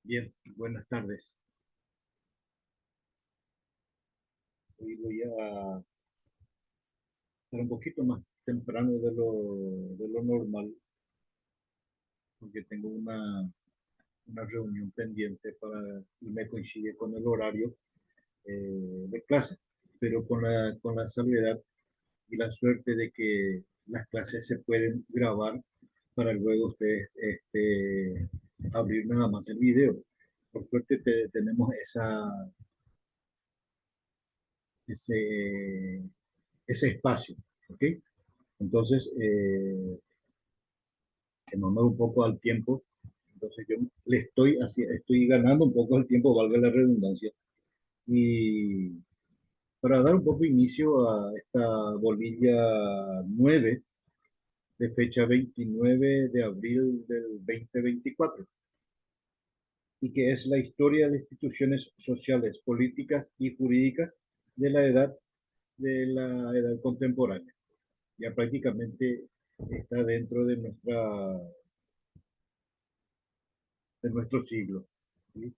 Bien, buenas tardes. Hoy voy a estar un poquito más temprano de lo normal, porque tengo una reunión pendiente y me coincide con el horario de clase, pero con la salvedad y la suerte de que las clases se pueden grabar para luego ustedes abrir nada más el video. Por suerte tenemos ese, ese espacio, ¿ok? Entonces, en honor un poco al tiempo, entonces yo estoy ganando un poco el tiempo, valga la redundancia, y para dar un poco inicio a esta bolilla 9 de fecha 29 de abril del 2024, y que es la historia de las instituciones sociales, políticas y jurídicas de la edad contemporánea. Ya prácticamente está dentro de nuestro siglo, ¿sí?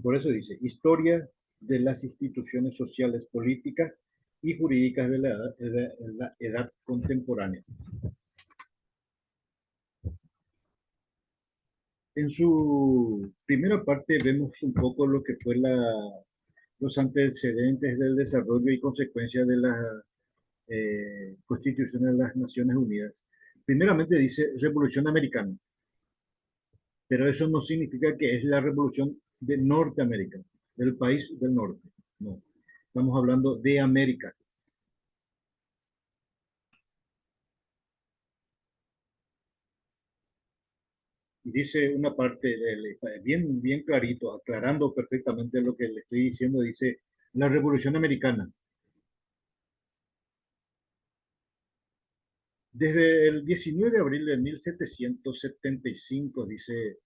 Por eso dice, historia de las instituciones sociales, políticas y jurídicas de la edad contemporánea. En su primera parte vemos un poco lo que fue los antecedentes del desarrollo y consecuencias de la Constitución de las Naciones Unidas. Primeramente dice Revolución Americana, pero eso no significa que es la revolución de Norteamérica, del país del norte. No, estamos hablando de América. Y dice una parte, bien, bien clarito, aclarando perfectamente lo que le estoy diciendo, dice la Revolución Americana. Desde el 19 de abril de 1775, dice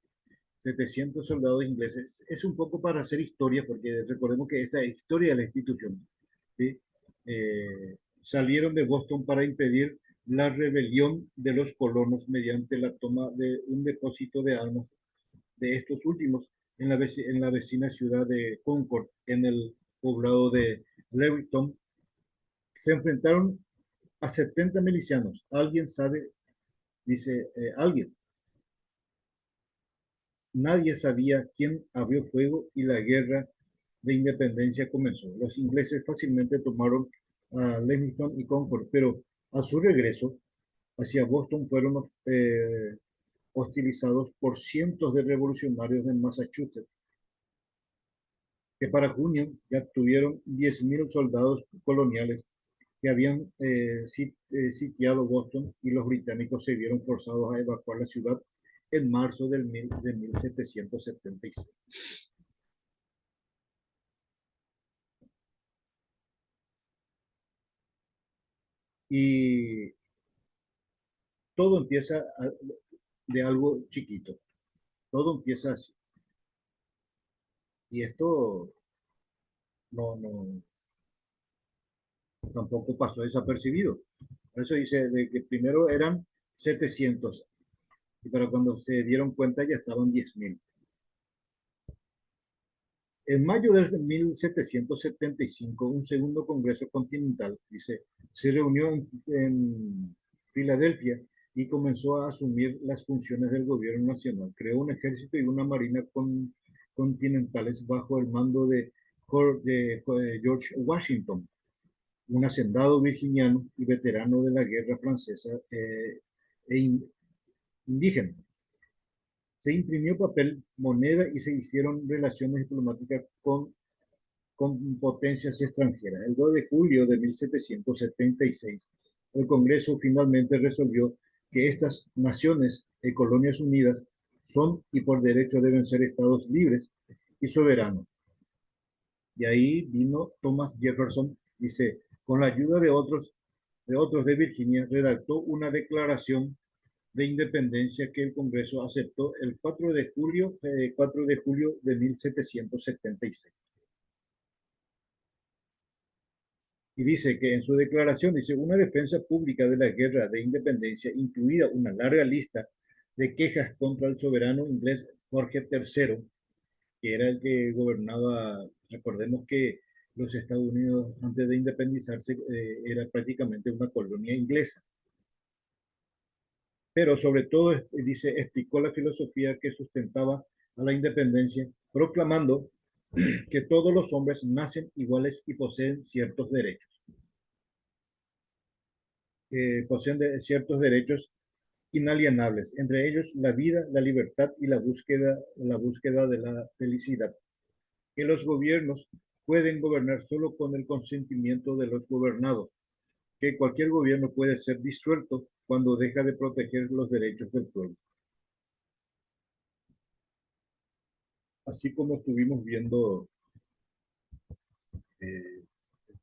700 soldados ingleses. Es un poco para hacer historia, porque recordemos que esta es historia de la institución, ¿sí? Salieron de Boston para impedir la rebelión de los colonos mediante la toma de un depósito de armas de estos últimos en la vecina ciudad de Concord, en el poblado de Levitton. Se enfrentaron a 70 milicianos. ¿Alguien sabe? Dice alguien. Nadie sabía quién abrió fuego y la guerra de independencia comenzó. Los ingleses fácilmente tomaron a Lewiston y Concord, pero a su regreso hacia Boston fueron hostilizados por cientos de revolucionarios de Massachusetts, que para junio ya tuvieron 10.000 soldados coloniales que habían sitiado Boston, y los británicos se vieron forzados a evacuar la ciudad en marzo de 1776. Y todo empieza de algo chiquito, todo empieza así. Y esto no, tampoco pasó desapercibido. Por eso dice de que primero eran 700, y para cuando se dieron cuenta ya estaban 10.000. En mayo de 1775, un segundo Congreso Continental, dice, se reunió en Filadelfia y comenzó a asumir las funciones del gobierno nacional. Creó un ejército y una marina continentales bajo el mando de George Washington, un hacendado virginiano y veterano de la guerra francesa e indígena. Se imprimió papel, moneda y se hicieron relaciones diplomáticas con potencias extranjeras. El 2 de julio de 1776, el Congreso finalmente resolvió que estas naciones y colonias unidas son y por derecho deben ser estados libres y soberanos. Y ahí vino Thomas Jefferson, dice, con la ayuda de otros de Virginia, redactó una declaración de independencia que el Congreso aceptó el 4 de julio de 1776. Y dice que en su declaración dice una defensa pública de la guerra de independencia, incluida una larga lista de quejas contra el soberano inglés Jorge III, que era el que gobernaba. Recordemos que los Estados Unidos, antes de independizarse, era prácticamente una colonia inglesa. Pero sobre todo, dice, explicó la filosofía que sustentaba a la independencia, proclamando que todos los hombres nacen iguales y poseen ciertos derechos. Poseen ciertos derechos inalienables, entre ellos la vida, la libertad y la búsqueda de la felicidad. Que los gobiernos pueden gobernar solo con el consentimiento de los gobernados, que cualquier gobierno puede ser disuelto cuando deja de proteger los derechos del pueblo. Así como estuvimos viendo eh,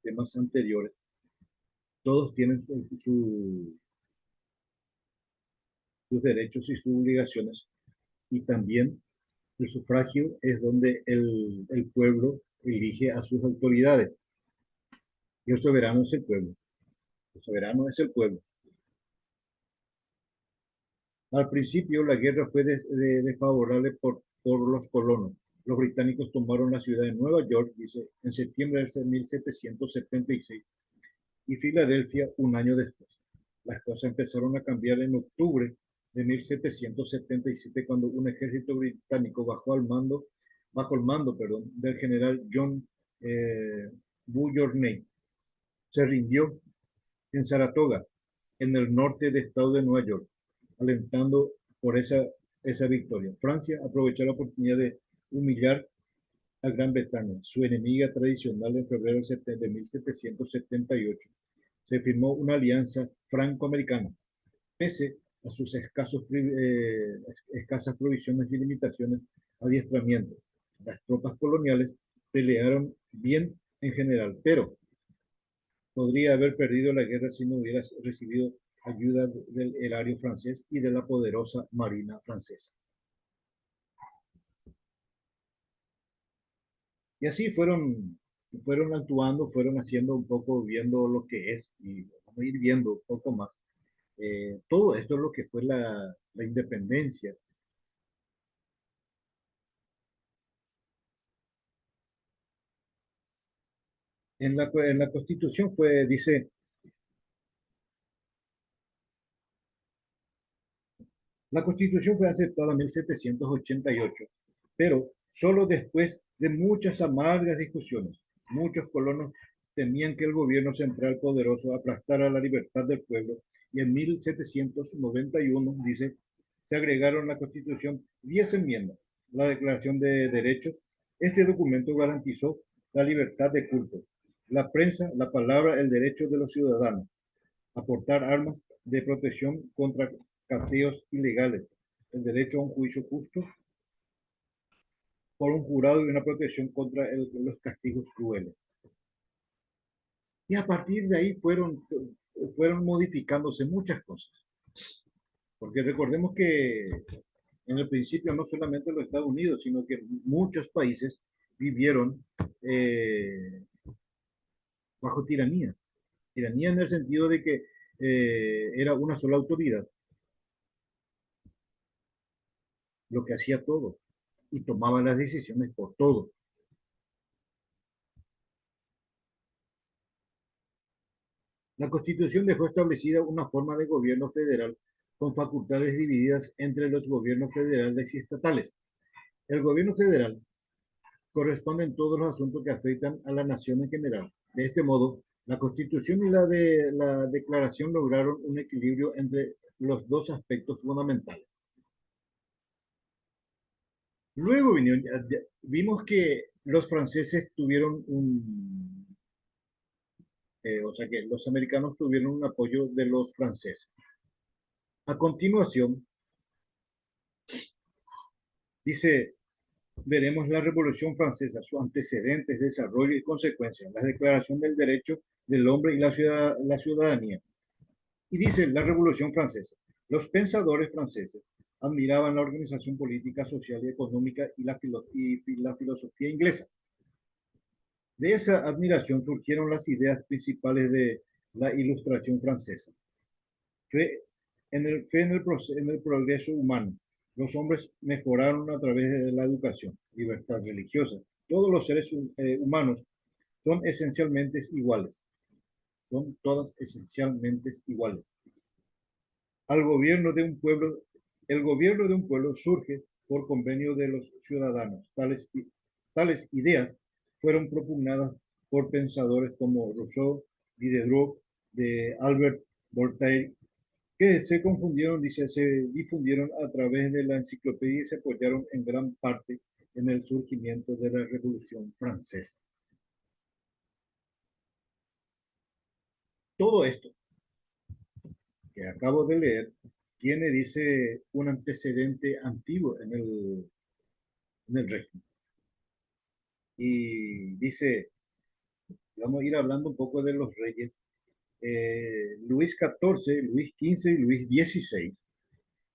temas anteriores, todos tienen sus derechos y sus obligaciones, y también el sufragio es donde el pueblo elige a sus autoridades, y el soberano es el pueblo. El soberano es el pueblo. Al principio la guerra fue desfavorable por los colonos. Los británicos tomaron la ciudad de Nueva York, dice, en septiembre de 1776 y Filadelfia un año después. Las cosas empezaron a cambiar en octubre de 1777 cuando un ejército británico bajo el mando, perdón, del general John Bouillorney se rindió en Saratoga, en el norte del estado de Nueva York, alentando por esa victoria. Francia aprovechó la oportunidad de humillar a Gran Bretaña, su enemiga tradicional. En febrero de 1778 se firmó una alianza franco-americana. Pese a sus escasas provisiones y limitaciones, adiestramiento, las tropas coloniales pelearon bien en general, pero podría haber perdido la guerra si no hubiera recibido ayuda del erario francés y de la poderosa marina francesa. Y así fueron actuando, fueron haciendo un poco, viendo lo que es, y vamos a ir viendo un poco más. Todo esto es lo que fue la independencia. En la Constitución dice, la Constitución fue aceptada en 1788, pero solo después de muchas amargas discusiones. Muchos colonos temían que el gobierno central poderoso aplastara la libertad del pueblo, y en 1791, dice, se agregaron a la Constitución 10 enmiendas. La Declaración de Derechos. Este documento garantizó la libertad de culto, la prensa, la palabra, el derecho de los ciudadanos a portar armas de protección contra cateos ilegales, el derecho a un juicio justo por un jurado y una protección contra los castigos crueles. Y a partir de ahí fueron modificándose muchas cosas, porque recordemos que en el principio no solamente los Estados Unidos, sino que muchos países vivieron bajo tiranía. Tiranía en el sentido de que era una sola autoridad lo que hacía todo y tomaba las decisiones por todo. La Constitución dejó establecida una forma de gobierno federal con facultades divididas entre los gobiernos federales y estatales. El gobierno federal corresponde en todos los asuntos que afectan a la nación en general. De este modo, la Constitución y la Declaración lograron un equilibrio entre los dos aspectos fundamentales. Luego vimos que los franceses tuvieron o sea que los americanos tuvieron un apoyo de los franceses. A continuación, dice, veremos la Revolución Francesa, sus antecedentes, desarrollo y consecuencias, la Declaración del Derecho del Hombre y la Ciudadanía. Y dice la Revolución Francesa, los pensadores franceses admiraban la organización política, social y económica y la filosofía inglesa. De esa admiración surgieron las ideas principales de la Ilustración francesa. en el progreso humano. Los hombres mejoraron a través de la educación, libertad religiosa. Todos los seres humanos son esencialmente iguales. Son todas esencialmente iguales. Al gobierno de un pueblo, el gobierno de un pueblo surge por convenio de los ciudadanos. Tales ideas fueron propugnadas por pensadores como Rousseau, Diderot, de Albert Voltaire, que se confundieron, dice, se difundieron a través de la enciclopedia y se apoyaron en gran parte en el surgimiento de la Revolución Francesa. Todo esto que acabo de leer tiene, dice, un antecedente antiguo en el régimen. Y dice, vamos a ir hablando un poco de los reyes. Luis XIV, Luis XV y Luis XVI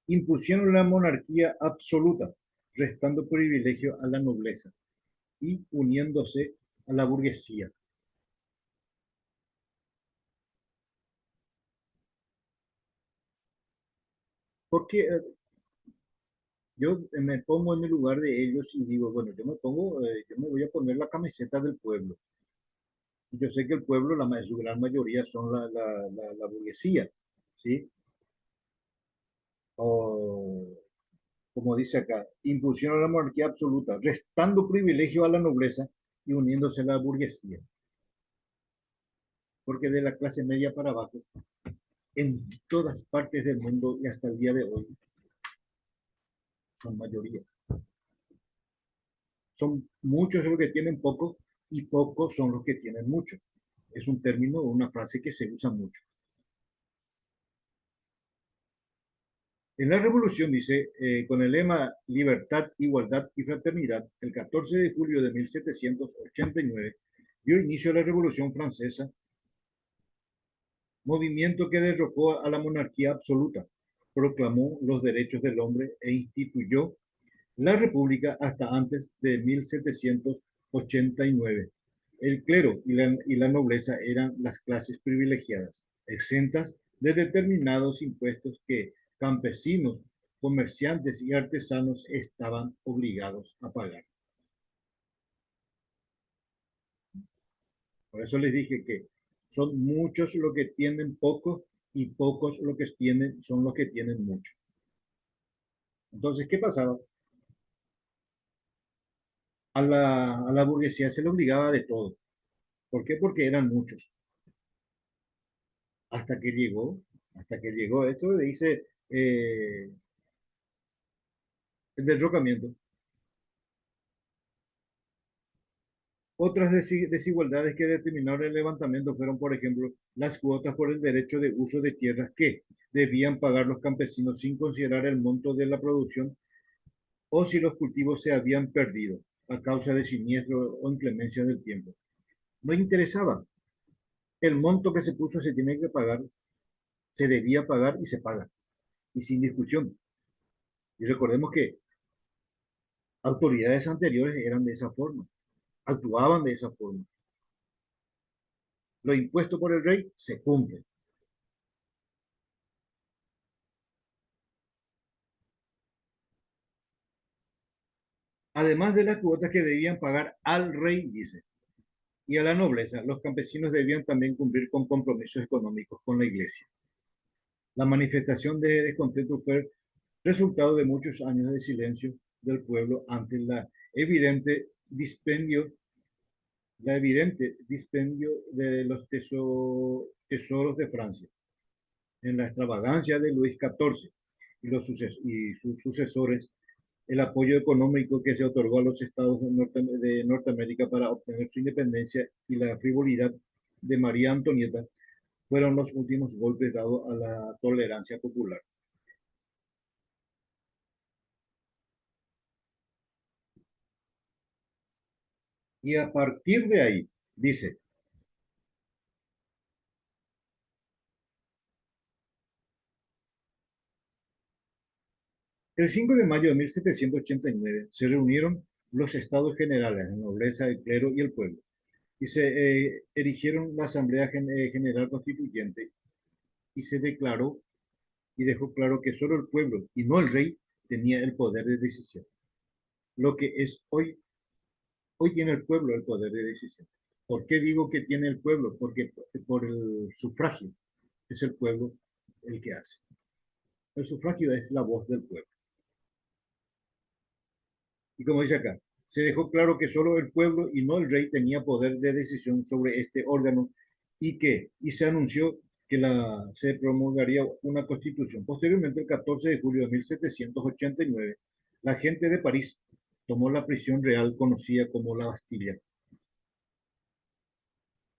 impusieron la monarquía absoluta, restando privilegio a la nobleza y uniéndose a la burguesía. Porque yo me pongo en el lugar de ellos y digo, bueno, yo me voy a poner la camiseta del pueblo. Yo sé que el pueblo, su gran mayoría son la burguesía, ¿sí? O, como dice acá, impusieron la monarquía absoluta, restando privilegio a la nobleza y uniéndose a la burguesía. Porque de la clase media para abajo, en todas partes del mundo y hasta el día de hoy, son mayoría. Son muchos los que tienen poco y pocos son los que tienen mucho. Es un término o una frase que se usa mucho. En la revolución, dice, con el lema Libertad, Igualdad y Fraternidad, el 14 de julio de 1789 dio inicio a la Revolución Francesa, movimiento que derrocó a la monarquía absoluta, proclamó los derechos del hombre e instituyó la República hasta antes de 1789. El clero y la nobleza eran las clases privilegiadas, exentas de determinados impuestos que campesinos, comerciantes y artesanos estaban obligados a pagar. Por eso les dije que son muchos los que tienen poco y pocos los que tienen son los que tienen mucho. Entonces, ¿qué pasaba? A la burguesía se le obligaba de todo. ¿Por qué? Porque eran muchos. Hasta que llegó, hasta que llegó esto, dice el derrocamiento. Otras desigualdades que determinaron el levantamiento fueron, por ejemplo, las cuotas por el derecho de uso de tierras que debían pagar los campesinos sin considerar el monto de la producción o si los cultivos se habían perdido a causa de siniestro o inclemencia del tiempo. No interesaba. El monto que se puso se tiene que pagar, se debía pagar y se paga, y sin discusión. Y recordemos que autoridades anteriores eran de esa forma, actuaban de esa forma. Lo impuesto por el rey se cumple. Además de las cuotas que debían pagar al rey, dice, y a la nobleza, los campesinos debían también cumplir con compromisos económicos con la iglesia. La manifestación de descontento fue resultado de muchos años de silencio del pueblo ante la evidente dispendio de los tesoros de Francia, en la extravagancia de Luis XIV y sus sucesores, el apoyo económico que se otorgó a los estados de Norteamérica para obtener su independencia y la frivolidad de María Antonieta fueron los últimos golpes dados a la tolerancia popular. Y a partir de ahí, dice, el 5 de mayo de 1789 se reunieron los estados generales, la nobleza, el clero y el pueblo, y se erigieron la Asamblea General Constituyente y se declaró y dejó claro que solo el pueblo y no el rey tenía el poder de decisión. Lo que es hoy tiene el pueblo el poder de decisión. ¿Por qué digo que tiene el pueblo? Porque por el sufragio es el pueblo el que hace. El sufragio es la voz del pueblo. Y como dice acá, se dejó claro que solo el pueblo y no el rey tenía poder de decisión sobre este órgano y se anunció que se promulgaría una constitución. Posteriormente, el 14 de julio de 1789, la gente de París tomó la prisión real conocida como la Bastilla,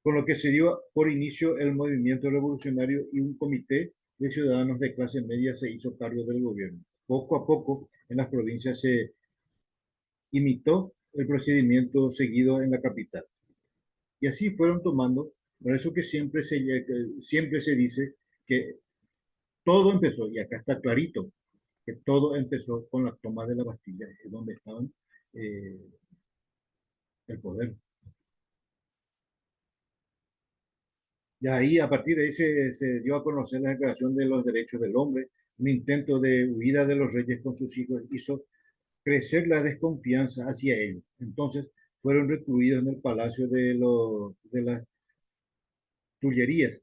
con lo que se dio por inicio el movimiento revolucionario y un comité de ciudadanos de clase media se hizo cargo del gobierno. Poco a poco, en las provincias se imitó el procedimiento seguido en la capital. Y así fueron tomando, por eso que siempre se dice que todo empezó, y acá está clarito, que todo empezó con la toma de la Bastilla, donde estaban eh, el poder. Y ahí, a partir de ahí, se dio a conocer la Declaración de los Derechos del Hombre, un intento de huida de los reyes con sus hijos hizo crecer la desconfianza hacia ellos. Entonces, fueron recluidos en el Palacio de las Tullerías,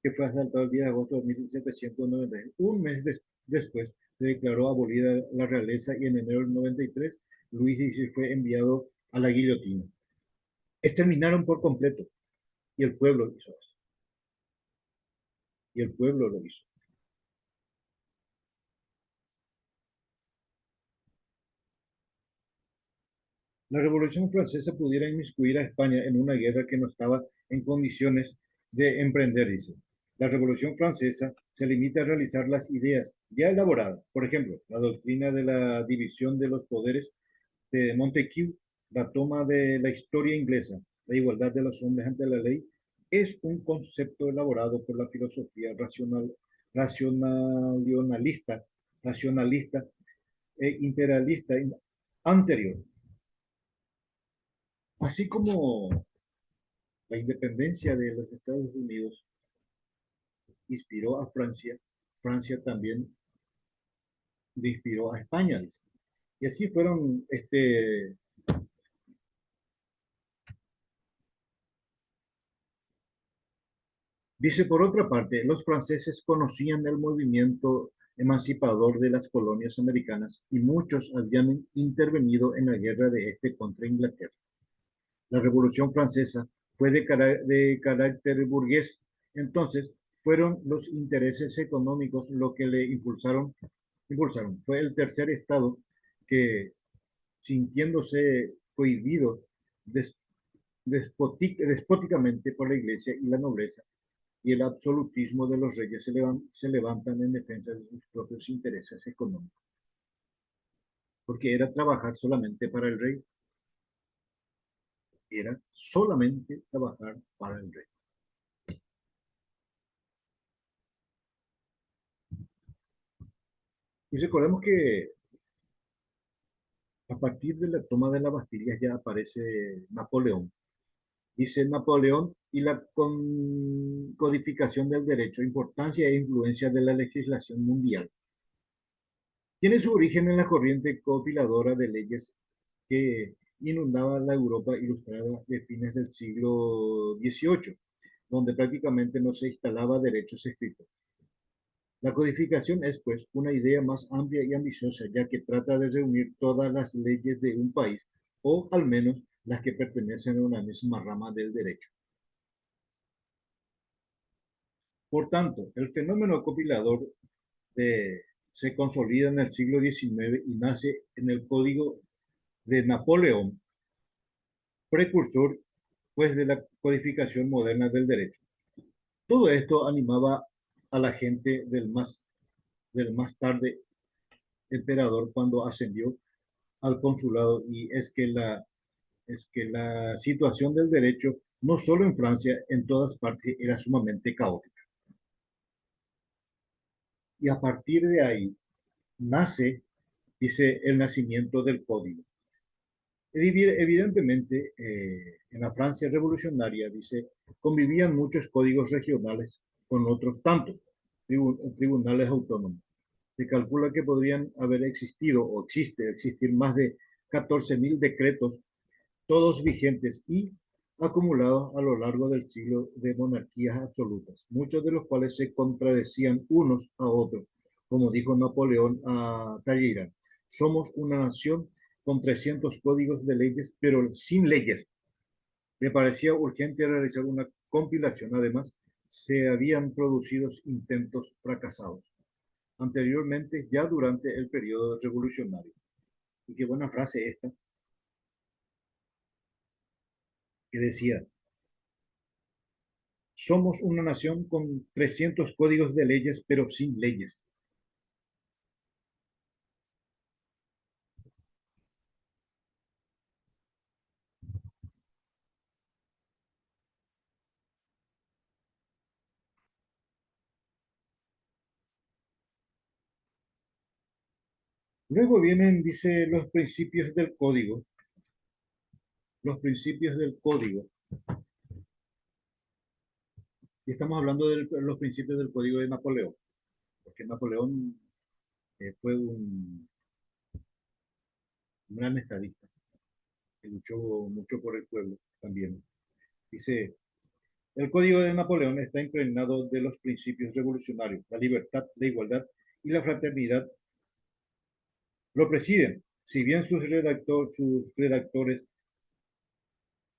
que fue asaltado el 10 de agosto de 1790. Un mes después se declaró abolida la realeza y en enero del 93 Luis XVI fue enviado a la guillotina. Exterminaron por completo y el pueblo hizo eso. Y el pueblo lo hizo. La Revolución Francesa pudiera inmiscuir a España en una guerra que no estaba en condiciones de emprender, dice. La Revolución Francesa se limita a realizar las ideas ya elaboradas, por ejemplo, la doctrina de la división de los poderes de Montesquieu, la toma de la historia inglesa, la igualdad de los hombres ante la ley, es un concepto elaborado por la filosofía racionalista, racionalista e imperialista anterior. Así como la independencia de los Estados Unidos inspiró a Francia, Francia también le inspiró a España, dice. Y así fueron, dice, por otra parte, los franceses conocían el movimiento emancipador de las colonias americanas y muchos habían intervenido en la guerra de este contra Inglaterra. La Revolución Francesa fue de carácter burgués, entonces fueron los intereses económicos lo que le impulsaron. Fue el tercer estado que, sintiéndose cohibido despóticamente por la iglesia y la nobleza, y el absolutismo de los reyes se levantan en defensa de sus propios intereses económicos, porque era trabajar solamente para el rey, era solamente trabajar para el rey. Y recordemos que a partir de la toma de la Bastilla ya aparece Napoleón. Dice Napoleón y la codificación del derecho, importancia e influencia de la legislación mundial. Tiene su origen en la corriente compiladora de leyes que inundaba la Europa ilustrada de fines del siglo XVIII, donde prácticamente no se instalaba derechos escritos. La codificación es, pues, una idea más amplia y ambiciosa, ya que trata de reunir todas las leyes de un país, o al menos las que pertenecen a una misma rama del derecho. Por tanto, el fenómeno compilador se consolida en el siglo XIX y nace en el Código de Napoleón, precursor, pues, de la codificación moderna del derecho. Todo esto animaba a la gente del más tarde emperador cuando ascendió al consulado, y es que la situación del derecho, no solo en Francia, en todas partes era sumamente caótica. Y a partir de ahí nace, dice, el nacimiento del código. Evidentemente, en la Francia revolucionaria, dice, convivían muchos códigos regionales con otros tantos. tribunales autónomos. Se calcula que podrían haber existido o existir más de 14.000 decretos, todos vigentes y acumulados a lo largo del siglo de monarquías absolutas, muchos de los cuales se contradecían unos a otros, como dijo Napoleón a Talleyrand. Somos una nación con 300 códigos de leyes, pero sin leyes. Me parecía urgente realizar una compilación. Además, se habían producido intentos fracasados anteriormente, ya durante el periodo revolucionario. Y qué buena frase esta, que decía, somos una nación con 300 códigos de leyes, pero sin leyes. Luego vienen, dice, los principios del código, y estamos hablando de los principios del código de Napoleón, porque Napoleón fue un gran estadista, que luchó mucho por el pueblo también. Dice, el código de Napoleón está impregnado de los principios revolucionarios, la libertad, la igualdad y la fraternidad lo presiden. Si bien sus redactores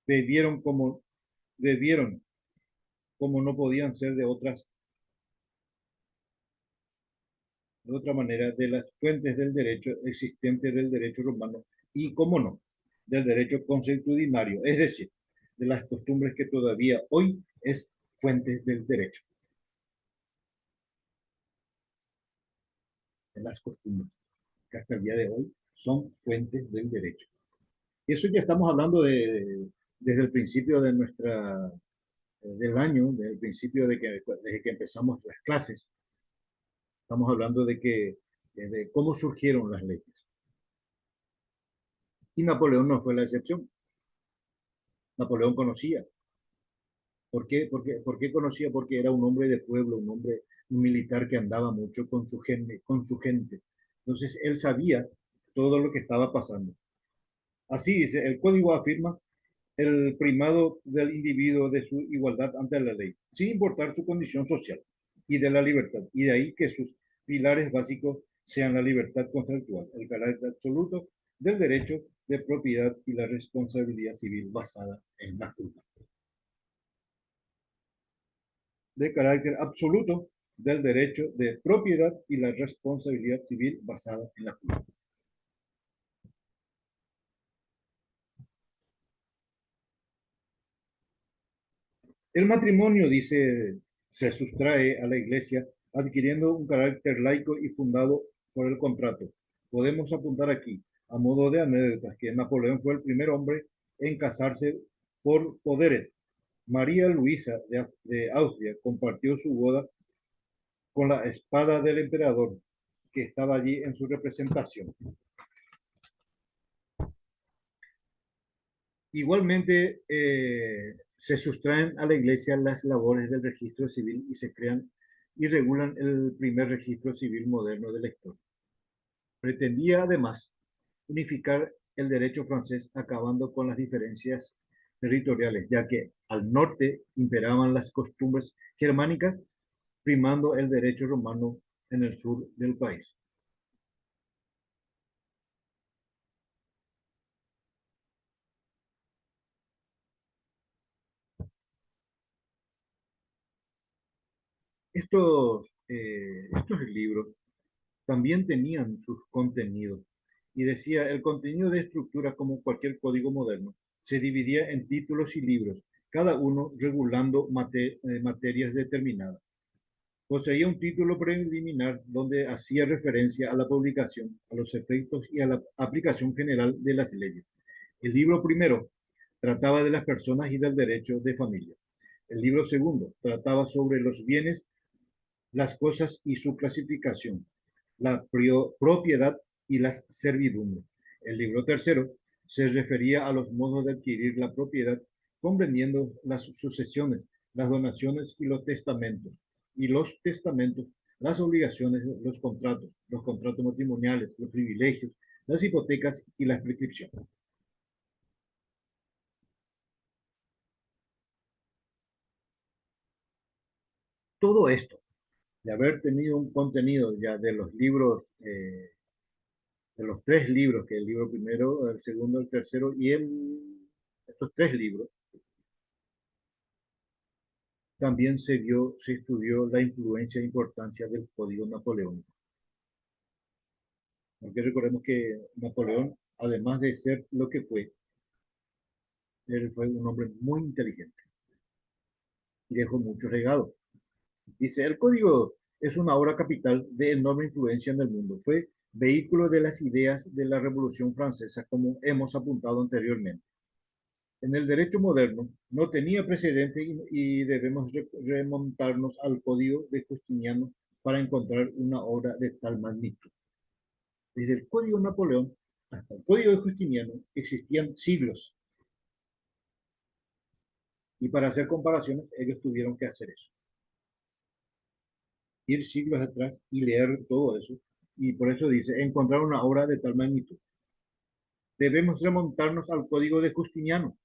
bebieron como, bebieron como no podían ser de otra manera de las fuentes del derecho existente del derecho romano y, cómo no, del derecho consuetudinario, es decir, de las costumbres que todavía hoy es fuente del derecho, de las costumbres que hasta el día de hoy son fuentes del derecho. Y eso ya estamos hablando desde el principio de del año, desde el principio desde que empezamos las clases, estamos hablando de cómo surgieron las leyes. Y Napoleón no fue la excepción. Napoleón conocía. ¿Por qué conocía? Porque era un hombre de pueblo, un militar que andaba mucho con su gente. Entonces él sabía todo lo que estaba pasando. Así dice, el código afirma el primado del individuo de su igualdad ante la ley, sin importar su condición social y de la libertad. Y de ahí que sus pilares básicos sean la libertad contractual, el carácter absoluto del derecho de propiedad y la responsabilidad civil basada en la culpa. De carácter absoluto del derecho de propiedad y la responsabilidad civil basada en la culpa. El matrimonio, dice, se sustrae a la Iglesia adquiriendo un carácter laico y fundado por el contrato. Podemos apuntar aquí, a modo de anécdotas, que Napoleón fue el primer hombre en casarse por poderes. María Luisa de Austria compartió su boda con la espada del emperador, que estaba allí en su representación. Igualmente, se sustraen a la Iglesia las labores del registro civil y se crean y regulan el primer registro civil moderno de la historia. Pretendía además unificar el derecho francés acabando con las diferencias territoriales, ya que al norte imperaban las costumbres germánicas, primando el derecho romano en el sur del país. Estos libros también tenían sus contenidos. Y decía, el contenido de estructura, como cualquier código moderno, se dividía en títulos y libros, cada uno regulando materias determinadas. Poseía un título preliminar donde hacía referencia a la publicación, a los efectos y a la aplicación general de las leyes. El libro primero trataba de las personas y del derecho de familia. El libro segundo trataba sobre los bienes, las cosas y su clasificación, la propiedad y las servidumbres. El libro tercero se refería a los modos de adquirir la propiedad, comprendiendo las sucesiones, las donaciones y los testamentos. y los testamentos, las obligaciones, los contratos matrimoniales, los privilegios, las hipotecas y las prescripciones. Todo esto, de haber tenido un contenido ya de los libros, de los tres libros, que el libro primero, el segundo, el tercero, estos tres libros, también se estudió la influencia e importancia del Código Napoleónico. Porque recordemos que Napoleón, además de ser lo que fue, él fue un hombre muy inteligente y dejó mucho legado. Dice, el código es una obra capital de enorme influencia en el mundo. Fue vehículo de las ideas de la Revolución Francesa, como hemos apuntado anteriormente. En el derecho moderno no tenía precedente y debemos remontarnos al código de Justiniano para encontrar una obra de tal magnitud. Desde el código Napoleón hasta el código de Justiniano existían siglos y para hacer comparaciones ellos tuvieron que hacer eso. Ir siglos atrás y leer todo eso. Y por eso dice, encontrar una obra de tal magnitud. Debemos remontarnos al código de Justiniano.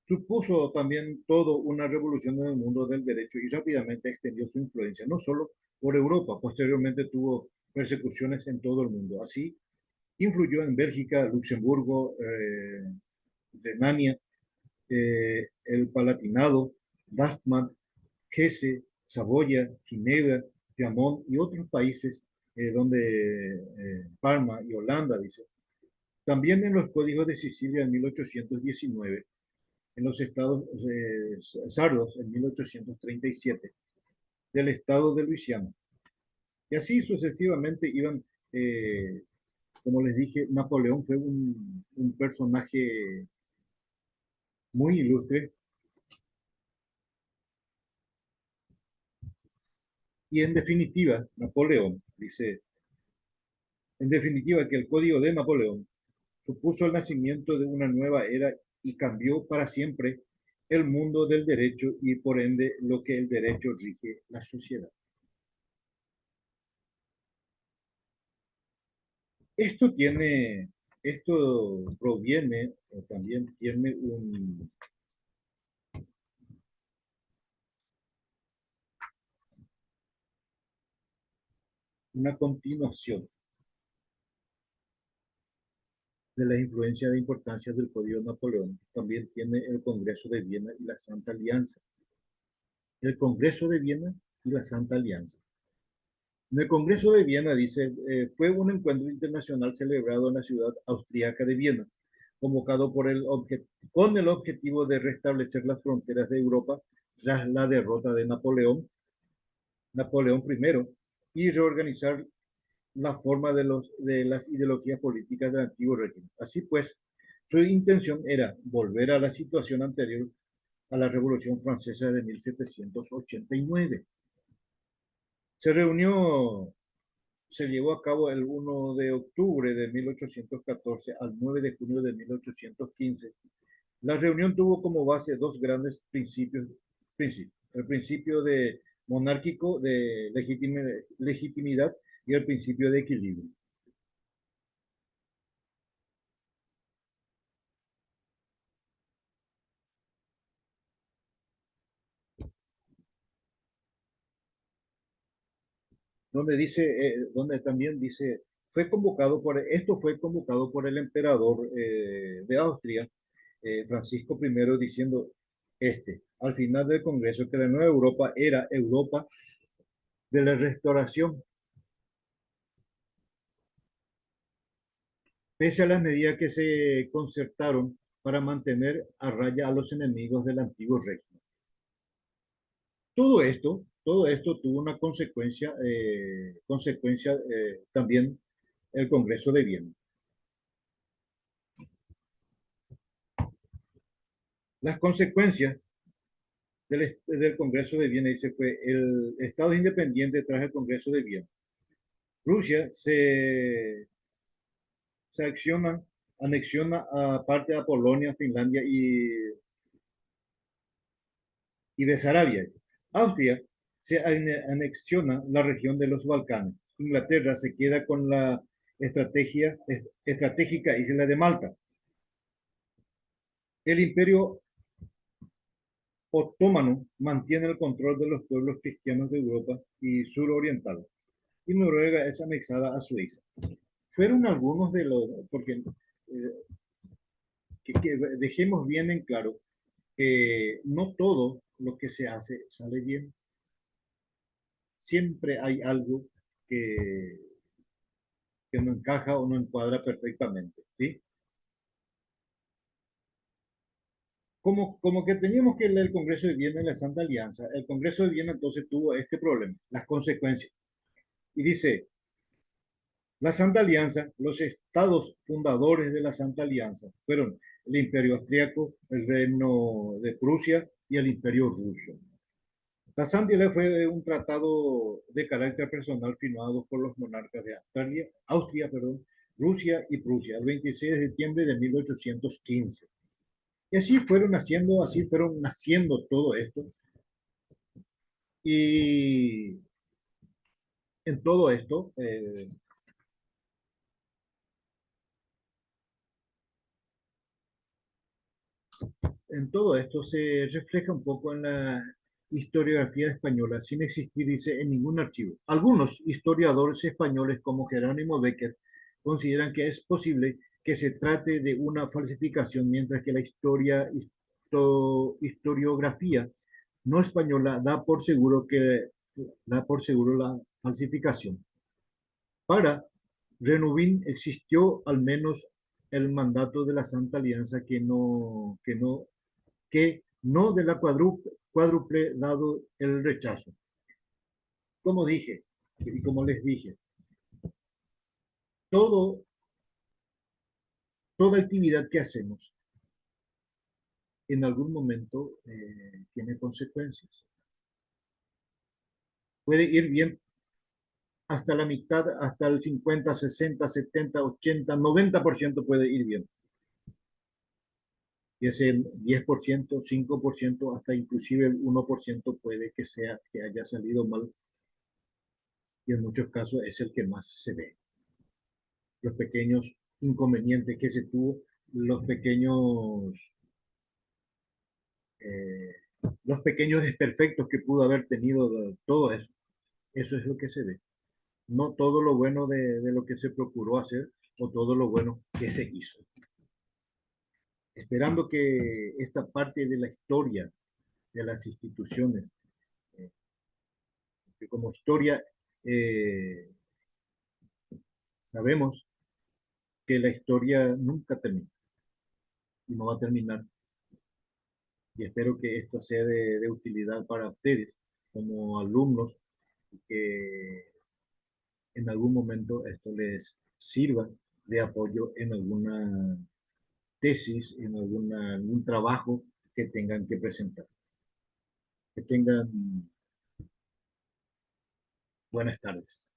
Supuso también todo una revolución en el mundo del derecho y rápidamente extendió su influencia, no solo por Europa, posteriormente tuvo persecuciones en todo el mundo. Así, influyó en Bélgica, Luxemburgo, Renania, el Palatinado, Dartmouth, Hesse, Saboya, Ginebra, Piemont y otros países Parma y Holanda, dice. También en los códigos de Sicilia en 1819, en los estados sardos en 1837, del estado de Luisiana. Y así sucesivamente iban, como les dije, Napoleón fue un personaje muy ilustre y en definitiva, Napoleón, dice, en definitiva que el código de Napoleón supuso el nacimiento de una nueva era y cambió para siempre el mundo del derecho y por ende lo que el derecho rige la sociedad. Esto tiene, esto proviene, o también tiene una continuación de la influencia e importancia del Código Napoleón. También tiene el Congreso de Viena y la Santa Alianza. El Congreso de Viena y la Santa Alianza. En el Congreso de Viena, dice, fue un encuentro internacional celebrado en la ciudad austríaca de Viena, convocado con el objetivo de restablecer las fronteras de Europa tras la derrota de Napoleón I, y reorganizar la forma de las ideologías políticas del antiguo régimen. Así pues, su intención era volver a la situación anterior a la Revolución Francesa de 1789. Se reunió Se llevó a cabo el 1 de octubre de 1814 al 9 de junio de 1815. La reunión tuvo como base dos grandes principios. El principio de monárquico de legitimidad y el principio de equilibrio. Donde también dice, esto fue convocado por el emperador de Austria, Francisco I, diciendo al final del Congreso, que la nueva Europa era Europa de la restauración, pese a las medidas que se concertaron para mantener a raya a los enemigos del antiguo régimen. Todo esto tuvo una consecuencia también el Congreso de Viena. Las consecuencias del Congreso de Viena, dice, fue el Estado independiente tras el Congreso de Viena. Rusia se anexiona a parte de Polonia, Finlandia y Besarabia. Austria se anexiona la región de los Balcanes. Inglaterra se queda con la estratégica isla de Malta. El Imperio Otomano mantiene el control de los pueblos cristianos de Europa y suroriental, y Noruega es anexada a Suiza. Fueron algunos de los, porque que dejemos bien en claro que no todo lo que se hace sale bien. Siempre hay algo que, que no encaja o no encuadra perfectamente, ¿sí? Como que teníamos que leer el Congreso de Viena en la Santa Alianza, el Congreso de Viena entonces tuvo este problema, las consecuencias. Y dice, la Santa Alianza, los estados fundadores de la Santa Alianza fueron el Imperio Austriaco, el Reino de Prusia y el Imperio Ruso. La Santa Alianza fue un tratado de carácter personal firmado por los monarcas de Austria, Rusia y Prusia el 26 de septiembre de 1815. Y así fueron naciendo todo esto. Y en todo esto, se refleja un poco en la historiografía española, sin existir, dice, en ningún archivo. Algunos historiadores españoles, como Jerónimo Becker, consideran que es posible que se trate de una falsificación, mientras que la historiografía no española da por seguro la falsificación. Para Renubin existió al menos el mandato de la Santa Alianza que no de la cuádruple dado el rechazo. Como dije, y como les dije, todo, toda actividad que hacemos en algún momento tiene consecuencias. Puede ir bien hasta la mitad, hasta el 50, 60, 70, 80, 90% puede ir bien. Y ese 10%, 5%, hasta inclusive el 1% puede que haya salido mal. Y en muchos casos es el que más se ve. Los pequeños inconvenientes que se tuvo, los pequeños, eh, los pequeños desperfectos que pudo haber tenido, todo eso. Eso es lo que se ve. No todo lo bueno de lo que se procuró hacer o todo lo bueno que se hizo. Esperando que esta parte de la historia de las instituciones, eh, que como historia eh, sabemos que la historia nunca termina y no va a terminar. Y espero que esto sea de utilidad para ustedes como alumnos, que en algún momento esto les sirva de apoyo en alguna tesis, en algún trabajo que tengan que presentar. Que tengan buenas tardes.